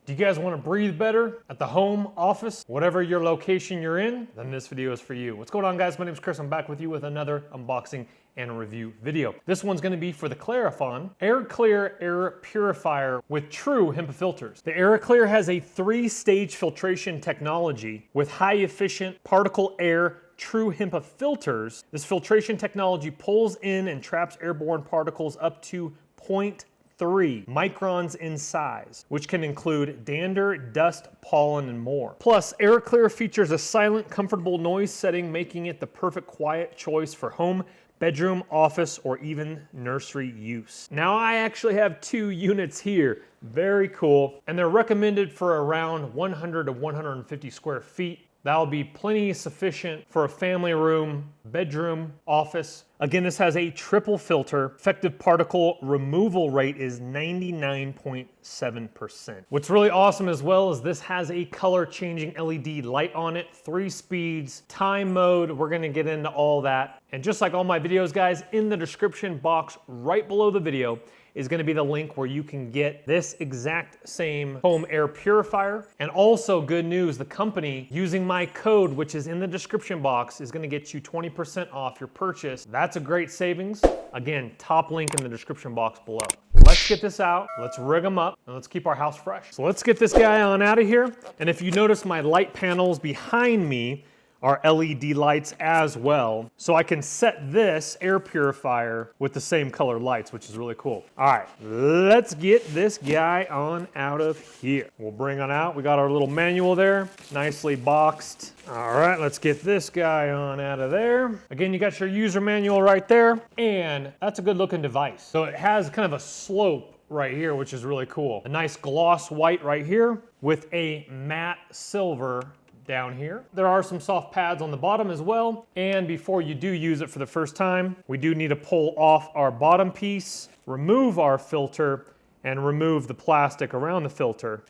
Do you guys want to breathe better at the home, office, whatever your location you're in? Then this video is for you. What's going on, guys? My name is Chris. I'm back with you with another unboxing and review video. This one's going to be for the Clarifion Aerclear Air Purifier with true HEPA filters. The Aerclear has a 3-stage filtration technology with high-efficient particle air true HEPA filters. This filtration technology pulls in and traps airborne particles up to 0.3 microns in size, which can include dander, dust, pollen, and more. Plus, Aerclear features a silent, comfortable noise setting, making it the perfect quiet choice for home, bedroom, office, or even nursery use. Now I actually have 2 units here. Very cool. And they're recommended for around 100 to 150 square feet. That'll be plenty sufficient for a family room, bedroom, office. Again, this has a triple filter. Effective particle removal rate is 99.7%. What's really awesome as well is this has a color changing LED light on it, 3 speeds, time mode. We're gonna get into all that. And just like all my videos, guys, in the description box right below the video is going to be the link where you can get this exact same home air purifier. And also good news, the company using my code, which is in the description box, is going to get you 20% off your purchase. That's a great savings. Again, top link in the description box below. Let's get this out, let's rig them up, and let's keep our house fresh. So let's get this guy on out of here. And if you notice, my light panels behind me are LED lights as well. So I can set this air purifier with the same color lights, which is really cool. All right, let's get this guy on out of here. We'll bring on out. We got our little manual there, nicely boxed. All right, let's get this guy on out of there. Again, you got your user manual right there, and that's a good looking device. So it has kind of a slope right here, which is really cool. A nice gloss white right here with a matte silver down here. There are some soft pads on the bottom as well. And before you do use it for the first time, we do need to pull off our bottom piece, remove our filter, and remove the plastic around the filter.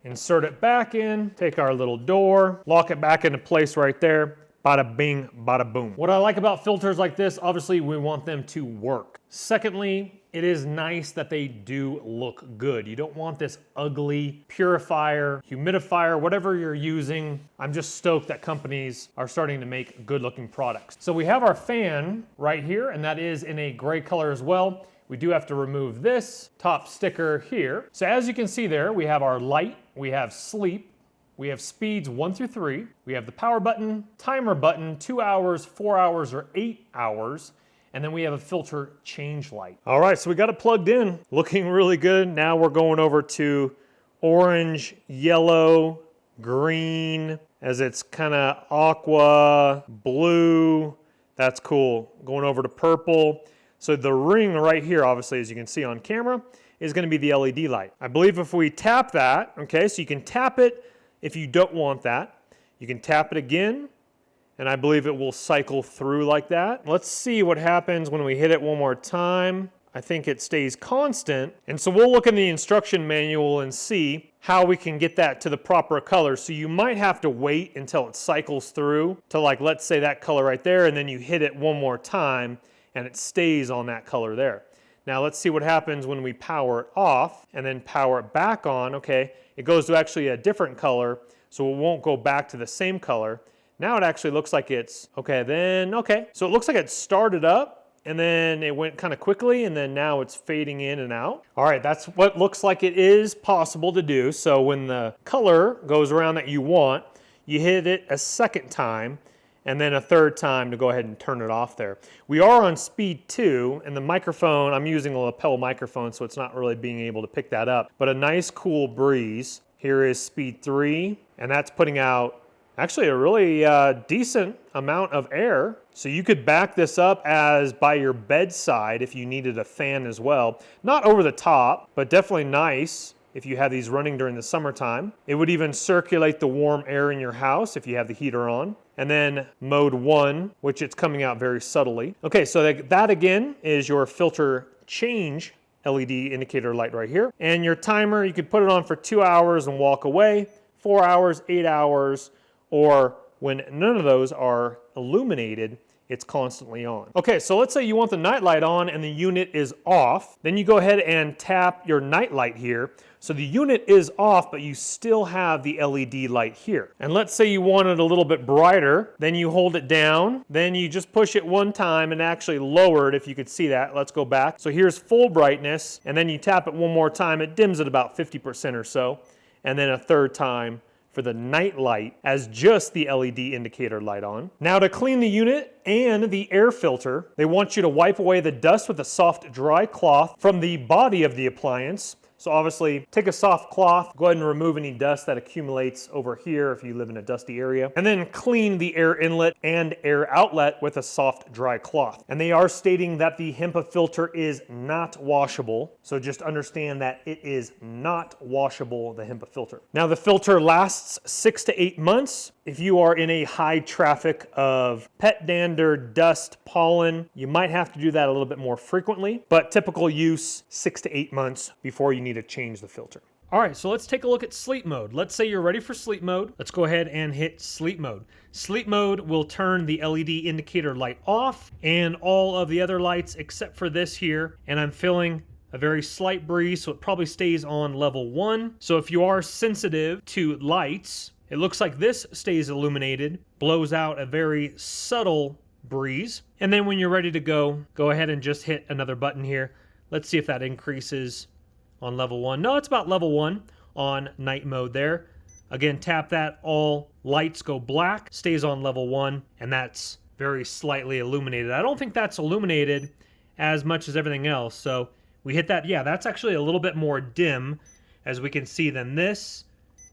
Insert it back in, take our little door, lock it back into place right there. Bada bing, bada boom. What I like about filters like this, obviously we want them to work. Secondly, it is nice that they do look good. You don't want this ugly purifier, humidifier, whatever you're using. I'm just stoked that companies are starting to make good looking products. So we have our fan right here, and that is in a gray color as well. We do have to remove this top sticker here. So as you can see there, we have our light, we have sleep, we have speeds 1 through 3. We have the power button, timer button, 2 hours, 4 hours, or 8 hours. And then we have a filter change light. All right, so we got it plugged in, looking really good. Now we're going over to orange, yellow, green, as it's kind of aqua, blue. That's cool. Going over to purple. So the ring right here, obviously, as you can see on camera, is going to be the LED light. I believe if we tap that, okay, so you can tap it if you don't want that. You can tap it again, and I believe it will cycle through like that. Let's see what happens when we hit it one more time. I think it stays constant. And so we'll look in the instruction manual and see how we can get that to the proper color. So you might have to wait until it cycles through to, like, let's say that color right there, and then you hit it one more time and it stays on that color there. Now let's see what happens when we power it off and then power it back on. Okay, it goes to actually a different color, so it won't go back to the same color. Now it actually looks like it's, okay. So it looks like it started up and then it went kind of quickly and then now it's fading in and out. All right, that's what looks like it is possible to do. So when the color goes around that you want, you hit it a second time and then a third time to go ahead and turn it off there. We are on speed 2, and the microphone, I'm using a lapel microphone, so it's not really being able to pick that up, but a nice cool breeze. Here is speed 3, and that's putting out actually a really decent amount of air. So you could back this up as by your bedside if you needed a fan as well. Not over the top, but definitely nice if you have these running during the summertime. It would even circulate the warm air in your house if you have the heater on. And then mode 1, which it's coming out very subtly. Okay, so that again is your filter change LED indicator light right here. And your timer, you could put it on for 2 hours and walk away, 4 hours, 8 hours, or when none of those are illuminated, it's constantly on. Okay, so let's say you want the night light on and the unit is off. Then you go ahead and tap your night light here. So the unit is off, but you still have the LED light here. And let's say you want it a little bit brighter, then you hold it down, then you just push it one time and actually lower it, if you could see that. Let's go back. So here's full brightness, and then you tap it one more time, it dims it about 50% or so, and then a third time for the night light as just the LED indicator light on. Now to clean the unit and the air filter, they want you to wipe away the dust with a soft dry cloth from the body of the appliance. So obviously, take a soft cloth, go ahead and remove any dust that accumulates over here if you live in a dusty area, and then clean the air inlet and air outlet with a soft dry cloth. And they are stating that the HEPA filter is not washable, so just understand that it is not washable, the HEPA filter. Now the filter lasts 6 to 8 months. If you are in a high traffic of pet dander, dust, pollen, you might have to do that a little bit more frequently, but typical use 6 to 8 months before you need to change the filter. All right, so let's take a look at sleep mode. Let's say you're ready for sleep mode. Let's go ahead and hit sleep mode. Sleep mode will turn the LED indicator light off and all of the other lights except for this here, and I'm feeling a very slight breeze, so it probably stays on level 1. So if you are sensitive to lights, it looks like this stays illuminated, blows out a very subtle breeze. And then when you're ready to go ahead and just hit another button here. Let's see if that increases on level 1. No, it's about level 1 on night mode there. Again, tap that, all lights go black, stays on level 1, and that's very slightly illuminated. I don't think that's illuminated as much as everything else. So we hit that, yeah, that's actually a little bit more dim, as we can see, than this.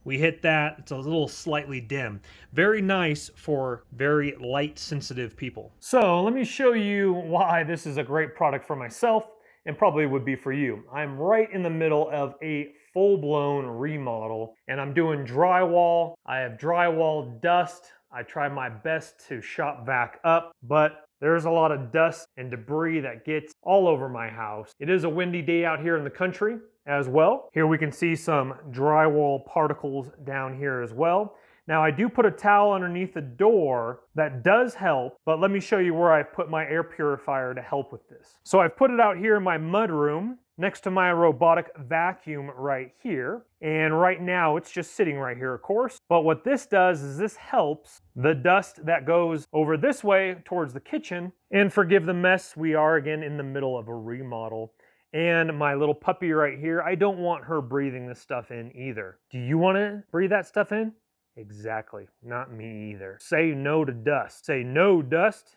We hit that, it's a little slightly dim. Very nice for very light sensitive people. So let me show you why this is a great product for myself and probably would be for you. I'm right in the middle of a full-blown remodel and I'm doing drywall. I have drywall dust. I try my best to shop back up, but there's a lot of dust and debris that gets all over my house. It is a windy day out here in the country as well. Here we can see some drywall particles down here as well. Now I do put a towel underneath the door that does help, but let me show you where I've put my air purifier to help with this. So I've put it out here in my mud room next to my robotic vacuum right here. And right now it's just sitting right here, of course. But what this does is this helps the dust that goes over this way towards the kitchen. And forgive the mess, we are again in the middle of a remodel. And my little puppy right here, I don't want her breathing this stuff in either. Do you want to breathe that stuff in? Exactly, not me either. Say no to dust. Say no dust,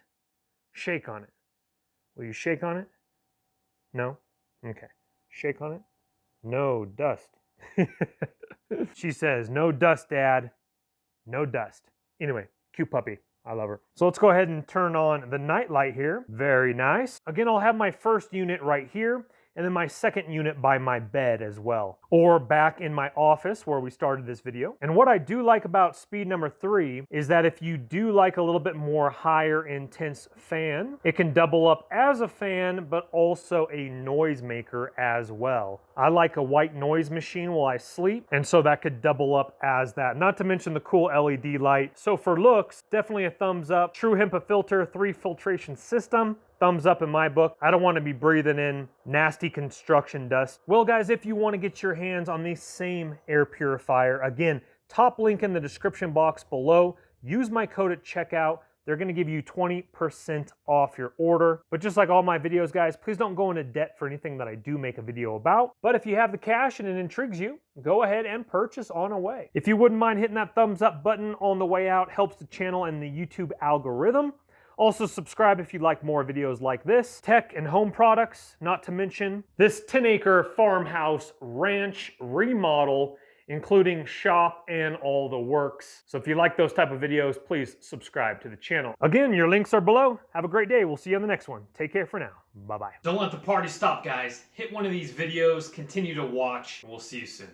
shake on it. Will you shake on it? No? Okay. Shake on it? No dust. She says, no dust, Dad. No dust. Anyway, cute puppy. I love her. So let's go ahead and turn on the night light here. Very nice. Again, I'll have my first unit right here, and then my second unit by my bed as well, or back in my office where we started this video. And what I do like about speed number 3 is that if you do like a little bit more higher intense fan, it can double up as a fan, but also a noise maker as well. I like a white noise machine while I sleep, and so that could double up as that. Not to mention the cool LED light. So for looks, definitely a thumbs up. True HEPA filter, 3 filtration system. Thumbs up in my book. I don't want to be breathing in nasty construction dust. Well guys, if you want to get your hands on the same air purifier, again, top link in the description box below. Use my code at checkout. They're going to give you 20% off your order. But just like all my videos, guys, please don't go into debt for anything that I do make a video about. But if you have the cash and it intrigues you, go ahead and purchase on away. If you wouldn't mind hitting that thumbs up button on the way out, helps the channel and the YouTube algorithm. Also subscribe if you'd like more videos like this. Tech and home products, not to mention this 10-acre farmhouse ranch remodel, including shop and all the works. So if you like those type of videos, please subscribe to the channel. Again, your links are below. Have a great day. We'll see you on the next one. Take care for now. Bye-bye. Don't let the party stop, guys. Hit one of these videos, continue to watch, and we'll see you soon.